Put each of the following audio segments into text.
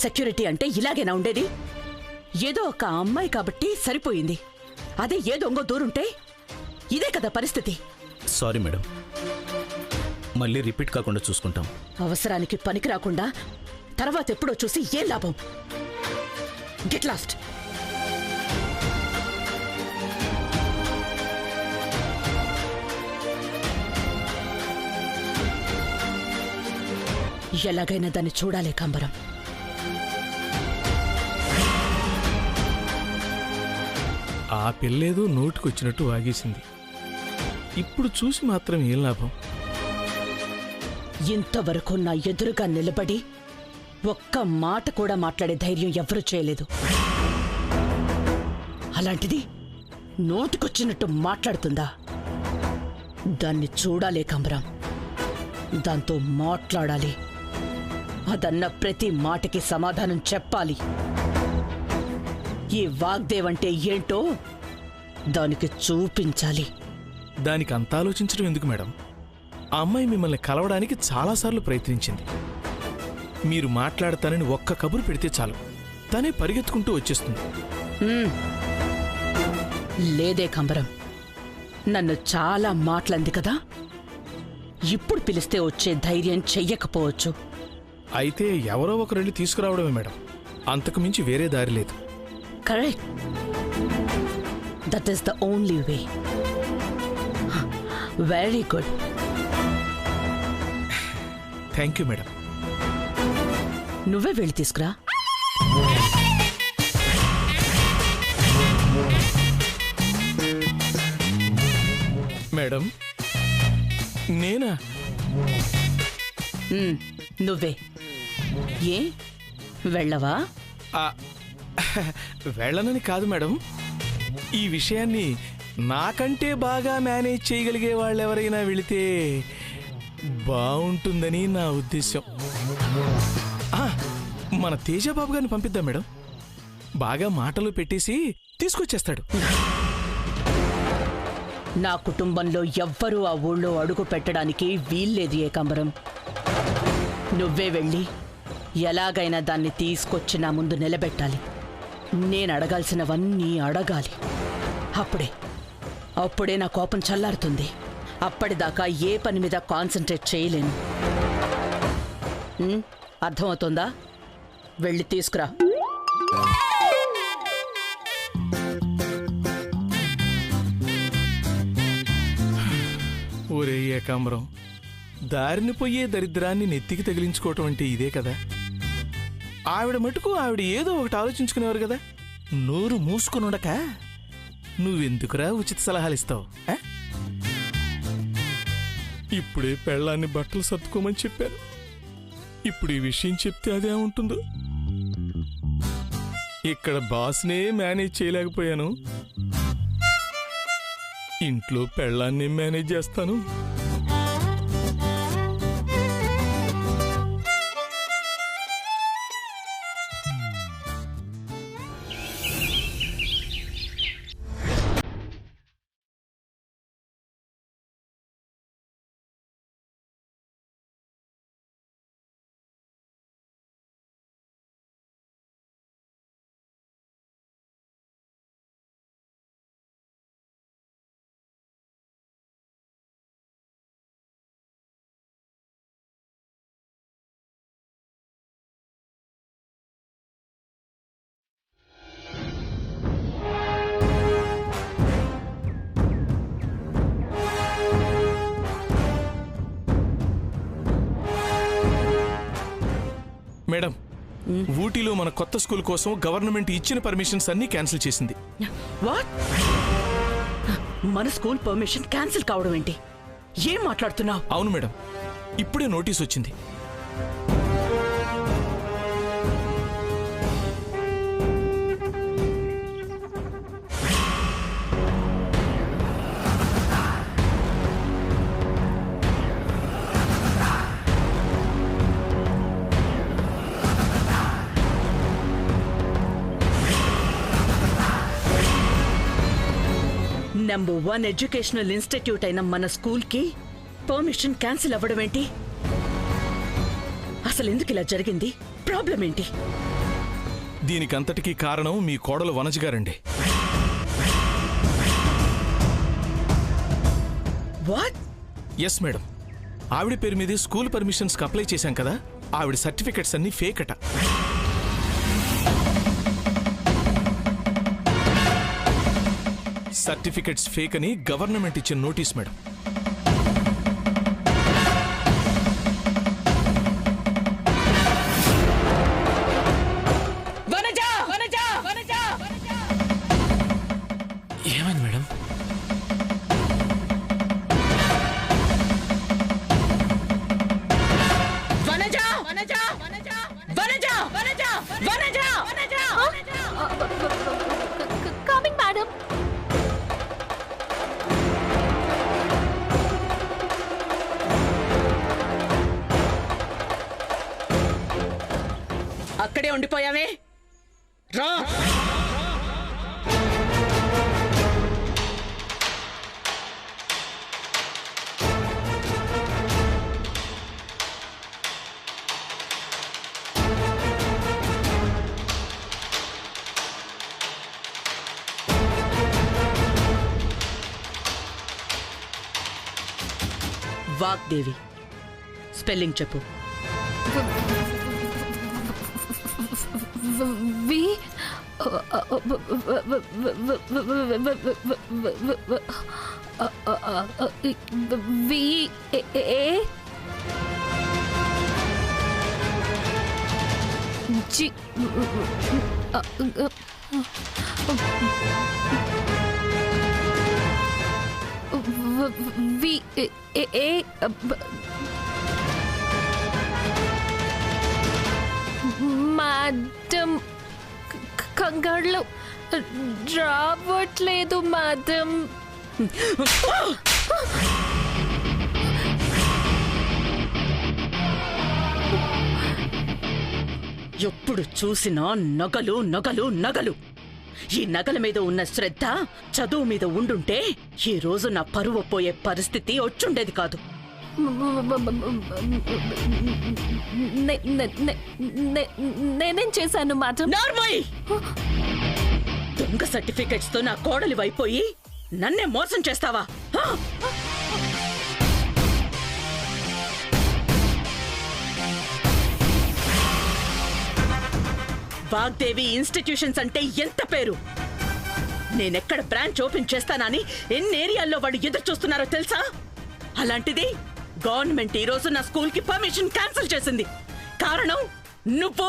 Security అంటే ఇలాగేనా ఉండేది? ఏదో ఒక అమ్మాయి కాబట్టి సరిపోయింది. అదే ఏ దొంగ దూరుంటే ఇదే కదా పరిస్థితి. సారీ మేడం, మళ్ళీ రిపీట్ కాకుండా చూసుకుంటాం. అవసరానికి పనికి రాకుండా తర్వాత ఎప్పుడో చూసి ఏం లాభం? Get lost. ఎలాగైనా దాన్ని చూడాలి కంబరం. ఆ పిల్లేదో నోటికొచ్చినట్టు వాగేసింది. ఇప్పుడు చూసి మాత్రం ఏం లాభం? ఇంతవరకు నా ఎదురుగా నిలబడి ఒక్క మాట కూడా మాట్లాడే ధైర్యం ఎవరూ చేయలేదు. అలాంటిది నోటికొచ్చినట్టు మాట్లాడుతుందా? దాన్ని చూడాలి కంబరం, దాంతో మాట్లాడాలి. అదన్న ప్రతి మాటకి సమాధానం చెప్పాలి. ఈ వాగ్దేవ్ అంటే ఏంటో దానికి చూపించాలి. దానికి అంత ఆలోచించడం ఎందుకు మేడం? ఆ అమ్మాయి మిమ్మల్ని కలవడానికి చాలాసార్లు ప్రయత్నించింది. మీరు మాట్లాడతానని ఒక్క కబురు పెడితే చాలు, తనే పరిగెత్తుకుంటూ వచ్చేస్తుంది. లేదే కంబరం, నన్ను చాలా మాటలంది కదా. ఇప్పుడు పిలిస్తే వచ్చే ధైర్యం చెయ్యకపోవచ్చు. అయితే ఎవరో ఒకరిని తీసుకురావడమే మేడం, అంతకు మించి వేరే దారి లేదు. Correct. That is the only way. Very good. Thank you madam. నువ్వే వెళ్ళి తీసుకురా. మేడం నేనా? నువ్వే. ఏ వెళ్ళవా? వెళ్ళనని కాదు మేడం, ఈ విషయాన్ని నాకంటే బాగా మేనేజ్ చేయగలిగే వాళ్ళెవరైనా వెళితే బాగుంటుందని నా ఉద్దేశం. మన తేజబాబు గారిని పంపిద్దాం మేడం, బాగా మాటలు పెట్టేసి తీసుకొచ్చేస్తాడు. నా కుటుంబంలో ఎవ్వరూ ఆ ఊళ్ళో అడుగు పెట్టడానికి వీల్లేదు ఏకాంబరం. నువ్వే వెళ్ళి ఎలాగైనా దాన్ని తీసుకొచ్చి నా ముందు నిలబెట్టాలి. నేను అడగాల్సినవన్నీ అడగాలి. అప్పుడే నా కోపం చల్లారుతుంది. అప్పటిదాకా ఏ పని మీద కాన్సంట్రేట్ చేయలేను. అర్థమవుతుందా? వెళ్ళి తీసుకురా. ఒరే ఏకాంబరం, దారిని పోయే దరిద్రాన్ని నెత్తికి తగిలించుకోవటం అంటే ఇదే కదా. ఆవిడ మటుకు ఆవిడ ఏదో ఒకటి ఆలోచించుకునేవారు కదా. నోరు మూసుకునుండక నువ్వెందుకురా ఉచిత సలహాలు ఇస్తావు? ఇప్పుడే పెళ్ళాన్ని బట్టలు సర్దుకోమని చెప్పాను. ఇప్పుడు ఈ విషయం చెప్తే అదే ఉంటుందో. ఇక్కడ బాస్నే మేనేజ్ చేయలేకపోయాను, ఇంట్లో పెళ్ళాన్ని మేనేజ్ చేస్తాను. మేడం, ఊటీలో మన కొత్త స్కూల్ కోసం గవర్నమెంట్ ఇచ్చిన పర్మిషన్స్ అన్ని క్యాన్సిల్ చేసింది. వాట్? మన స్కూల్ పర్మిషన్ క్యాన్సిల్ కావడం ఏంటి? ఏం మాట్లాడుతున్నావు? అవును మేడం, ఇప్పుడే నోటీస్ వచ్చింది. నంబర్ 1 ఎడ్యుకేషనల్ ఇన్స్టిట్యూట్ అయిన మన స్కూల్కి పర్మిషన్ క్యాన్సిల్ అవ్వడం ఏంటి? అసలు ఎందుకు ఇలా జరిగింది? ప్రాబ్లం ఏంటి? దీనికంతటికీ కారణం మీ కోడలు వనజ గారండి. వాట్? Yes madam. ఆవిడ పేరు మీద స్కూల్ పర్మిషన్స్కి అప్లై చేశాం కదా, ఆవిడ సర్టిఫికెట్స్ అన్ని ఫేక్ అట. సర్టిఫికెట్స్ ఫేక్ అని గవర్నమెంట్ ఇచ్చిన నోటీస్ మేడం. ఏమైంది మేడం? Coming madam. అక్కడే ఉండిపోయావే, రా. వాగ్దేవి, స్పెల్లింగ్ చెప్పు. వి వి ఏ జి వి ఏ మేడం, కంగారులో రావట్లేదు మేడం. ఎప్పుడు చూసినా నగలు నగలు నగలు. ఈ నగల మీద ఉన్న శ్రద్ధ చదువు మీద ఉండుంటే ఈ రోజు నా పరువు పోయే పరిస్థితి వచ్చుండేది కాదు. నేనేం చేశాను మేడం? నార్మల్. దొంగ సర్టిఫికెట్స్ తో నా కోడలి వైపోయి నన్నే మోసం చేస్తావా? వాగ్దేవి ఇన్స్టిట్యూషన్స్ అంటే ఎంత పేరు. నేనెక్కడ బ్రాంచ్ ఓపెన్ చేస్తానని ఎన్ని ఏరియాల్లో వాళ్ళు ఎదురు చూస్తున్నారో తెలుసా? అలాంటిది గవర్నమెంట్ ఈ రోజు నా స్కూల్ కి పర్మిషన్ క్యాన్సిల్ చేసింది. కారణం నువ్వు,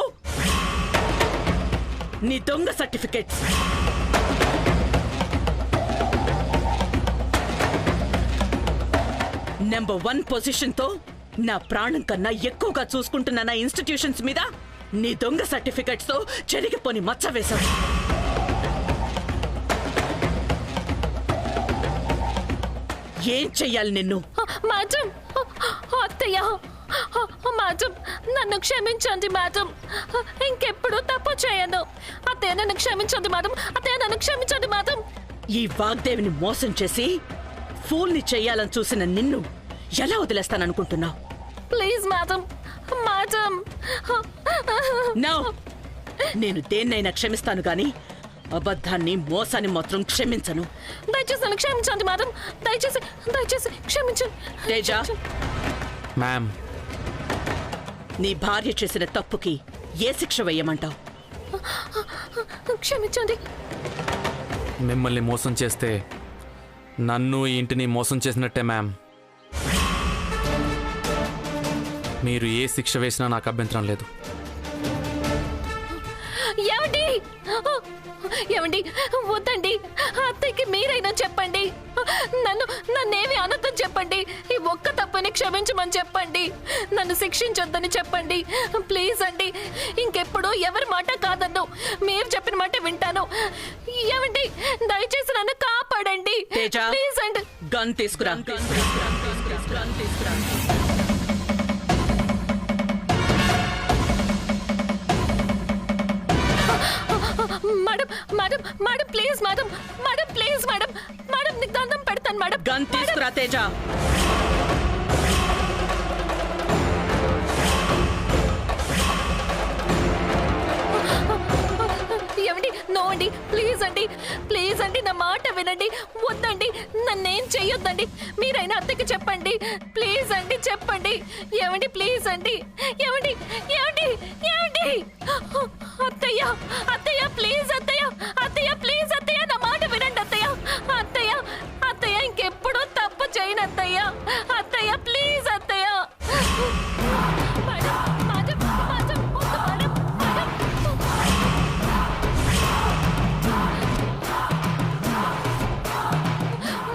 నీ దొంగ సర్టిఫికెట్స్. నెంబర్ 1 పొజిషన్ తో నా ప్రాణం కన్నా ఎక్కువగా చూసుకుంటున్న నా ఇన్స్టిట్యూషన్స్ మీద నీ దొంగ సర్టిఫికెట్స్ తో చెరిగిపోని మచ్చ వేశావు. ఏం చెయ్యాలి నిన్ను? మేడం, అత్తయ్య, మేడం నన్ను క్షమించండి మేడం. ఇంకెప్పుడు తప్పు చేయను. అత్తయ్య నన్ను క్షమించండి మేడం. అత్తయ్య నన్ను క్షమించండి మేడం. ఈ వాగ్దేవిని మోసం చేసి ఫూల్ని చెయ్యాలని చూసిన నిన్ను ఎలా వదిలేస్తాననుకుంటున్నావు? Please madam, madam. నో, నేను దేన్నైనా క్షమిస్తాను గాని అబద్ధాన్ని మోసాన్ని మాత్రం క్షమించను. దయచేసి నన్ను క్షమించండి మేడం. దయచేసి దయచేసి క్షమించండి. తేజ, మ్యామ్, నీ భార్య చేసిన తప్పుకి ఏ శిక్ష వేయమంటావు? క్షమించండి. మిమ్మల్ని మోసం చేస్తే నన్ను ఈ ఇంటిని మోసం చేసినట్టే మ్యామ్. మీరు ఏ శిక్ష వేసినా నాకు అభ్యంతరం లేదు. ఏమండి, ఏమండి, వద్దండి. అత్తయ్యకి మీరైనా చెప్పండి. నన్నేమి అనొద్దని చెప్పండి. ఈ ఒక్క తప్పని క్షమించమని చెప్పండి. నన్ను శిక్షించొద్దని చెప్పండి. ప్లీజ్ అండి. ఇంకెప్పుడు ఎవరి మాట కాదన్ను. మీరు చెప్పిన మాట వింటాను. ఏమండి, దయచేసి నన్ను కాపాడండి. ప్లీజ్ అండి. గన్ తీసుకురా. Madam, madam, madam please madam, madam please madam, madam నీకు దండం పెడతాను మేడం. గన్ తీసుకురా తేజ. అండి, ప్లీజ్ అండి, నా మాట వినండి. వద్దండి, నన్నేం చెయ్యొద్దండి. మీరైనా అత్తయ్యకి చెప్పండి, ప్లీజ్ అండి, చెప్పండి. ఏమండి, ప్లీజ్ అండి, ఏమండి, ఏమండి, ఏమండి, అత్తయ్య, అత్తయ్య, ప్లీజ్ అత్తయ్య, అత్తయ్య, ప్లీజ్ అత్తయ్య, నా మాట వినండి అత్తయ్య. అత్తయ్య, అత్తయ్య, ఇంకెప్పుడు తప్పు చేయను అత్తయ్య. అత్తయ్య, ప్లీజ్ అత్తయ్య. మేడం, మేడం, మేడం, వద్దు madam, madam.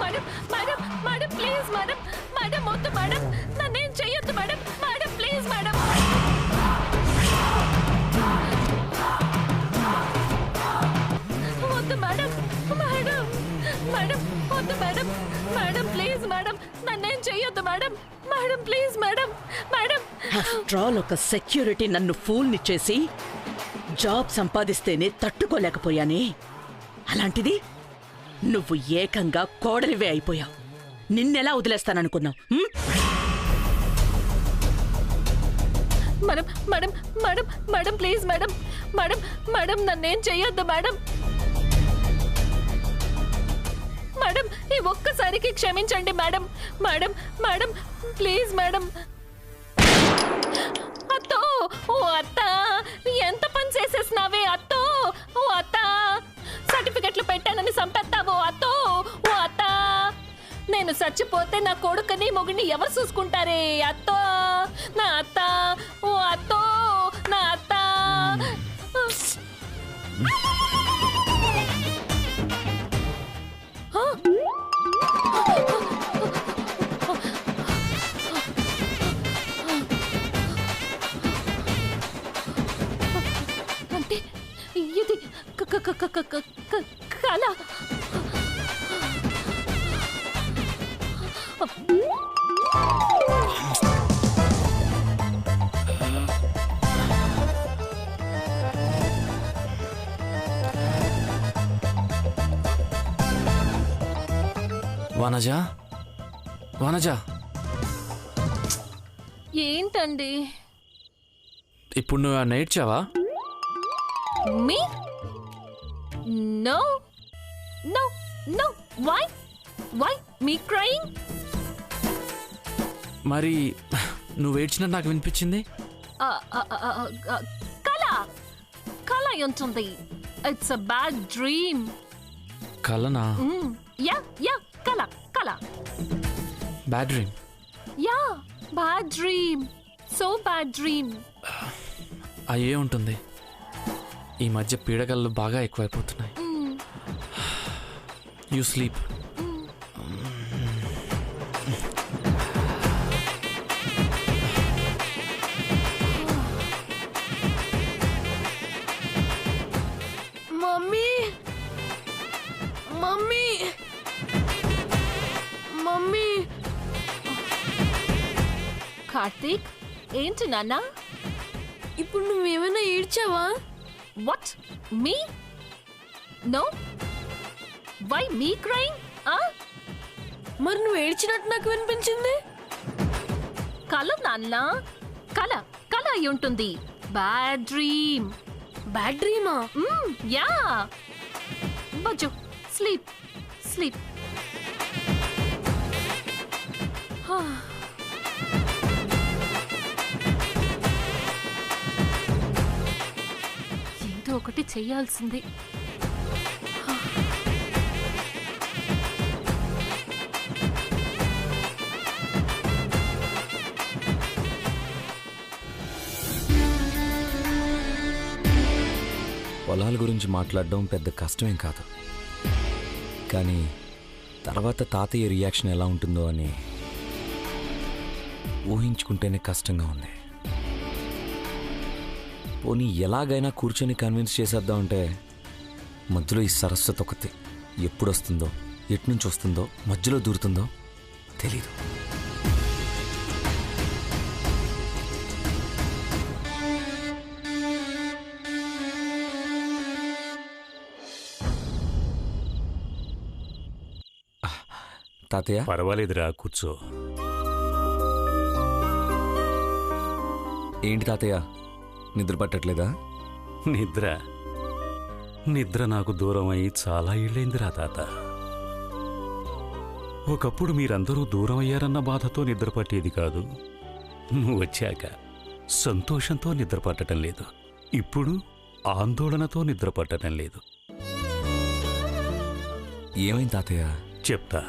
Madam, madam, madam, please madam, madam, వద్దు మేడం, నన్నేం చెయ్యొద్దు మేడం, మేడం, ప్లీజ్ మేడం. వద్దు మేడం, మేడం, మేడం, వద్దు మేడం, మేడం, ప్లీజ్ మేడం, నన్నేం చెయ్యొద్దు madam, madam, please madam, madam. After all ఒక సెక్యూరిటీ నన్ను ఫూల్ని చేసి జాబ్ సంపాదిస్తేనే తట్టుకోలేకపోయానే. అలాంటిది నువ్వు ఏకంగా కోడలివే అయిపోయావు. నిన్నెలా వదిలేస్తాననుకున్నావు? Madam, madam, madam, madam, please madam, madam, madam, నన్నేం చెయ్యొద్దు మేడం. మేడం, ఈ ఒక్కసారికి క్షమించండి madam, madam, madam, please madam. అత్తో, ఓ అత్త, ఎంత పని చేసేసినావే అత్తో, ఓ అత్త, సర్టిఫికెట్లు పెట్టానని సంపెత్తావో అత్తో, ఓ అత్త. నేను చచ్చిపోతే నా కొడుకుని మొగుడిని ఎవరు చూసుకుంటారే అత్తో, నా అత్త, ఓ అత్తో, నా అత్త. అంటే ఇది కళ. వనజ, వనజ, ఏంటండి? ఇప్పుడు నువ్వు నేర్చావా? Me? No, no, no. Why, why me crying? మరి నువ్వు ఏడ్చినట్టు నాకు వినిపించింది. కళ, కళ ఉంటుంది. It's a bad dream. కలనా? యా, యా, కళ, కళ. Bad dream? Yeah, bad dream. So bad dream. అయ్యే ఉంటుంది. ఈ మధ్య పీడకలు బాగా ఎక్కువైపోతున్నాయి. You sleep. Mummy, mummy, mummy. Karthik, ఏంటి నాన్న? ఇప్పుడు నువ్వేమైనా ఏడ్చావా? What, me? No. Why me crying? మరి నువ్వు ఏడ్చినట్టు నాకు వినిపించింది. కళ నాన్న, కళ, కళ అయి ఉంటుంది. Bad dream. బ్యాడ్ డ్రీమా? యా. Bajju, sleep, sleep. ఏదో ఒకటి చెయ్యాల్సింది. పొలాల గురించి మాట్లాడడం పెద్ద కష్టమేం కాదు, కానీ తర్వాత తాతయ్య రియాక్షన్ ఎలా ఉంటుందో అని ఊహించుకుంటేనే కష్టంగా ఉంది. పోనీ ఎలాగైనా కూర్చొని కన్విన్స్ చేసేద్దామంటే మధ్యలో ఈ సరస్వతి ఒకటి ఎప్పుడొస్తుందో, ఎట్నుంచి వస్తుందో, మధ్యలో దూరుతుందో తెలీదు. తాతయ్య, పర్వాలేదురా, కూర్చో. ఏంటి తాతయ్య, నిద్ర పట్టట్లేదా? నిద్ర నిద్ర నాకు దూరమై చాలా ఏళ్ళైందిరా తాత. ఒకప్పుడు మీరందరూ దూరం అయ్యారన్న బాధతో నిద్ర పట్టేది కాదు. నువ్వు వచ్చాక సంతోషంతో నిద్ర పట్టడం లేదు. ఇప్పుడు ఆందోళనతో నిద్ర పట్టడం లేదు. ఏమైంది తాతయ్య? చెప్తా.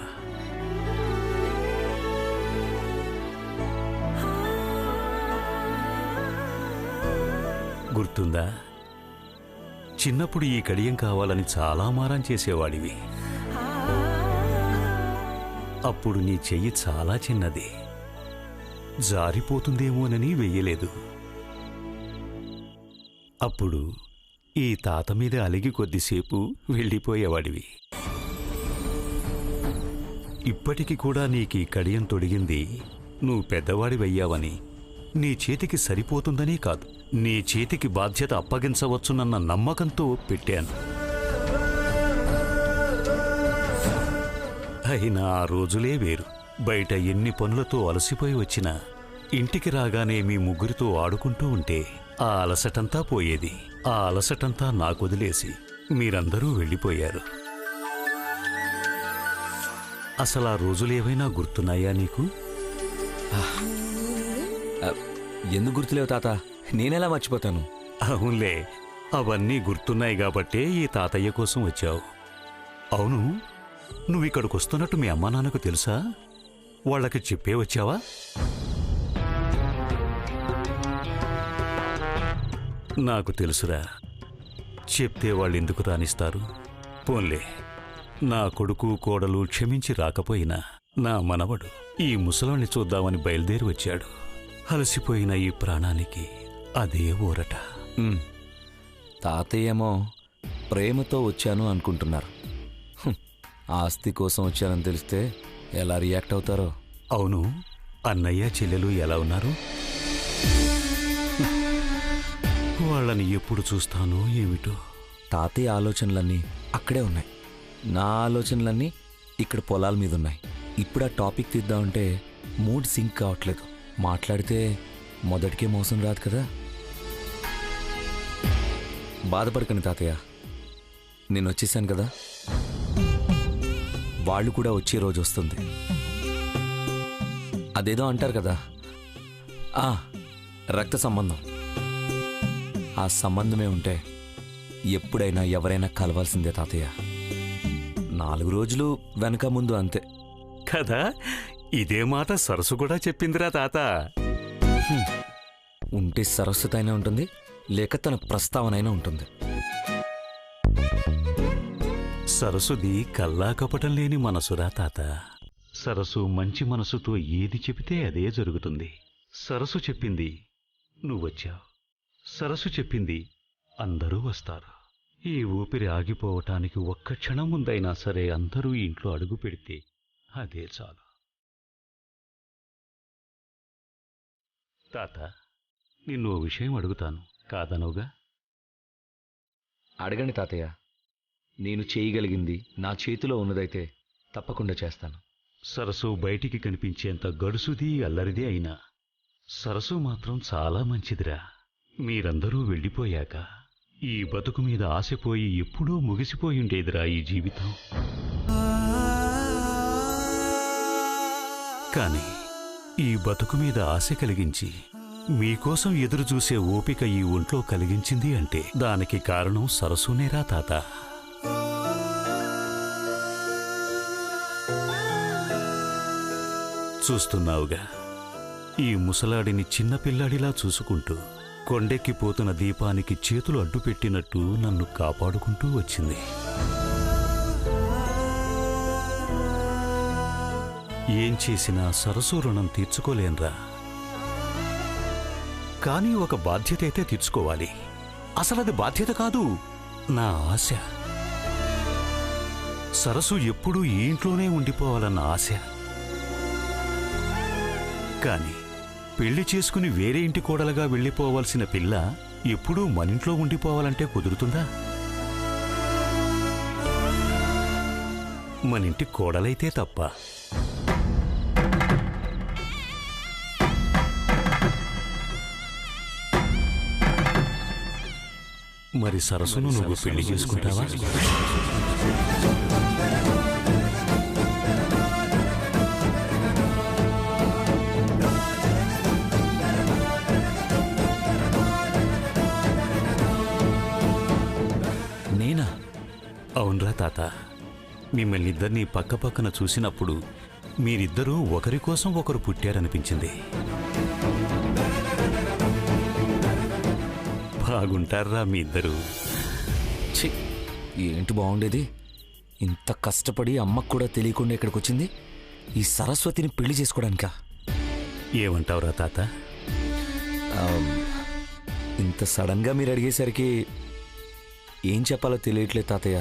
గుర్తుందా? చిన్నప్పుడు ఈ కడియం కావాలని చాలా మారం చేసేవాడివి. అప్పుడు నీ చెయ్యి చాలా చిన్నది, జారిపోతుందేమోనని వెయ్యలేదు. అప్పుడు ఈ తాత మీద అలిగి కొద్దిసేపు వెళ్ళిపోయేవాడివి. ఇప్పటికి కూడా నీకీ కడియం తొడిగింది నువ్వు పెద్దవాడివయ్యావని, నీ చేతికి సరిపోతుందనే కాదు, నీ చేతికి బాధ్యత అప్పగించవచ్చునన్న నమ్మకంతో పెట్టాను. అయినా ఆ రోజులే వేరు. బయట ఎన్ని పనులతో అలసిపోయి వచ్చినా ఇంటికి రాగానే మీ ముగ్గురితో ఆడుకుంటూ ఉంటే ఆ అలసటంతా పోయేది. ఆ అలసటంతా నాకొదిలేసి మీరందరూ వెళ్ళిపోయారు. అసలు ఆ రోజులేవైనా గుర్తున్నాయా నీకు? ఎందుకు గుర్తులేవు తాత? నేనెలా మర్చిపోతాను? అవునులే, అవన్నీ గుర్తున్నాయి కాబట్టే ఈ తాతయ్య కోసం వచ్చావు. అవును, నువ్విక్కడికి వస్తున్నట్టు మీ అమ్మా నాన్నకు తెలుసా? వాళ్ళకి చెప్పే వచ్చావా? నాకు తెలుసురా, చెప్తే వాళ్ళు ఎందుకు రానిస్తారు? పోన్లే, నా కొడుకు కోడలు క్షమించి రాకపోయినా నా మనవడు ఈ ముసలాన్ని చూద్దామని బయలుదేరి వచ్చాడు. అలసిపోయిన ఈ ప్రాణానికి అదే ఊరట. తాతయ్యేమో ప్రేమతో వచ్చాను అనుకుంటున్నారు. ఆస్తి కోసం వచ్చానని తెలిస్తే ఎలా రియాక్ట్ అవుతారో. అవును, అన్నయ్య చెల్లెలు ఎలా ఉన్నారు? వాళ్ళని ఎప్పుడు చూస్తానో ఏమిటో. తాతయ్య ఆలోచనలన్నీ అక్కడే ఉన్నాయి, నా ఆలోచనలన్నీ ఇక్కడ పొలాల మీద ఉన్నాయి. ఇప్పుడు ఆ టాపిక్ తీద్దామంటే మూడ్ సింక్ కావట్లేదు. మాట్లాడితే మొదటికే మోసం రాదు కదా. బాధపడకండి తాతయ్య, నేను వచ్చేసాను కదా. వాళ్ళు కూడా వచ్చే రోజు వస్తుంది. అదేదో అంటారు కదా, రక్త సంబంధం. ఆ సంబంధమే ఉంటే ఎప్పుడైనా ఎవరైనా కలవాల్సిందే తాతయ్య. 4 రోజులు వెనక ముందు అంతే కదా. ఇదే మాట సరస్సు కూడా చెప్పిందిరా తాత. ఉంటే సరస్వతి అయినా ఉంటుంది, లేక తన ప్రస్తావన అయినా ఉంటుంది. సరస్సుది కల్లా కపటం లేని మనసురా తాత. సరస్సు మంచి మనసుతో ఏది చెబితే అదే జరుగుతుంది. సరస్సు చెప్పింది నువ్వొచ్చావు, సరస్సు చెప్పింది అందరూ వస్తారు. ఈ ఊపిరి ఆగిపోవటానికి ఒక్క క్షణం ముందైనా సరే అందరూ ఇంట్లో అడుగు పెడితే అదే చాలు. తాత, నిన్ను ఓ విషయం అడుగుతాను, కాదనవుగా? అడగండి తాతయ్య. నేను చేయగలిగింది నా చేతిలో ఉన్నదైతే తప్పకుండా చేస్తాను. సరస్సు బయటికి కనిపించేంత గడుసుది అల్లరిది అయినా సరస్సు మాత్రం చాలా మంచిదిరా. మీరందరూ వెళ్ళిపోయాక ఈ బతుకు మీద ఆశపోయి ఎప్పుడూ ముగిసిపోయిండేదిరా ఈ జీవితం. కాని ఈ బతుకు మీద ఆశ కలిగించి మీకోసం ఎదురుచూసే ఓపిక ఈ ఒంట్లో కలిగించింది అంటే దానికి కారణం సరస్సునేరా తాత. చూస్తున్నావుగా, ఈ ముసలాడిని చిన్నపిల్లాడిలా చూసుకుంటూ కొండెక్కిపోతున్న దీపానికి చేతులు అడ్డుపెట్టినట్టు నన్ను కాపాడుకుంటూ వచ్చింది. ఏం చేసినా సరస్సు రుణం తీర్చుకోలేన్రా. కానీ ఒక బాధ్యత అయితే తీర్చుకోవాలి. అసలది బాధ్యత కాదు, నా ఆశ. సరస్సు ఎప్పుడూ ఈ ఇంట్లోనే ఉండిపోవాలన్న ఆశ. కాని పెళ్లి చేసుకుని వేరే ఇంటి కోడలుగా వెళ్ళిపోవాల్సిన పిల్ల ఎప్పుడూ మనింట్లో ఉండిపోవాలంటే కుదురుతుందా? మనింటి కోడలైతే తప్ప. మరి సరస్సును నువ్వు పెళ్లి చేసుకుంటావా? నేనా? అవునరా తాత, మిమ్మల్ని ఇద్దరినీ పక్కపక్కన చూసినప్పుడు మీరిద్దరూ ఒకరి కోసం ఒకరు పుట్టారనిపించింది. బాగుంటారా మీ ఇద్దరు? ఛీ, ఏంటి బాగుండేది? ఇంత కష్టపడి అమ్మకు కూడా తెలియకుండా ఇక్కడికి వచ్చింది ఈ సరస్వతిని పెళ్లి చేసుకోవడానికా? ఏమంటావురా తాత? ఇంత సడన్గా మీరు అడిగేసరికి ఏం చెప్పాలో తెలియట్లేదు తాతయ్య.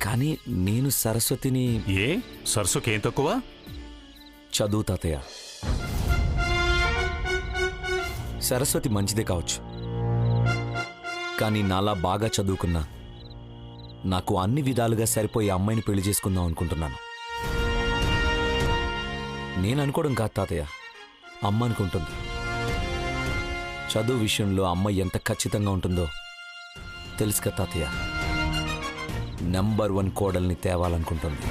కానీ నేను సరస్వతిని... ఏ సరస్సుకేం తక్కువ? చదువు తాతయ్య. సరస్వతి మంచిదే కావచ్చు, కానీ నాలా బాగా చదువుకున్నా నాకు అన్ని విధాలుగా సరిపోయే అమ్మాయిని పెళ్లి చేసుకుందాం అనుకుంటున్నాను. నేను అనుకోవడం కాదు తాతయ్య, అమ్మ అనుకుంటుంది. చదువు విషయంలో అమ్మ ఎంత ఖచ్చితంగా ఉంటుందో తెలుసు కదా తాతయ్య. నంబర్ 1 కోడల్ని తేవాలనుకుంటుంది.